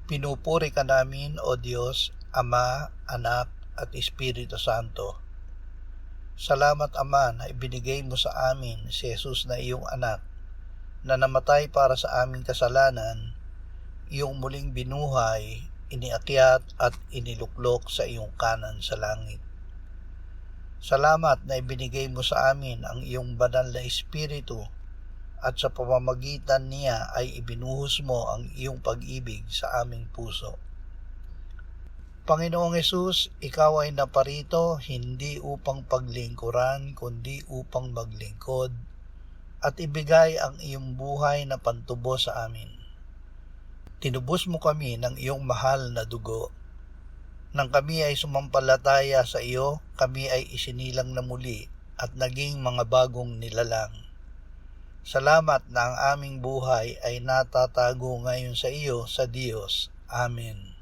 Pinupuri ka namin, O Diyos, Ama, Anak, at Espiritu Santo. Salamat, Ama, na ibinigay mo sa amin si Jesus na iyong anak, na namatay para sa aming kasalanan, iyong muling binuhay, iniakyat at iniluklok sa iyong kanan sa langit. Salamat na ibinigay mo sa amin ang iyong banal na Espiritu, at sa pamamagitan niya ay ibinuhos mo ang iyong pag-ibig sa aming puso. Panginoong Hesus, ikaw ay naparito hindi upang paglingkuran, kundi upang maglingkod at ibigay ang iyong buhay na pantubo sa amin. Tinubos mo kami ng iyong mahal na dugo. Nang kami ay sumampalataya sa iyo, kami ay isinilang na muli at naging mga bagong nilalang. Salamat na ang aming buhay ay natatago ngayon sa iyo sa Diyos. Amen.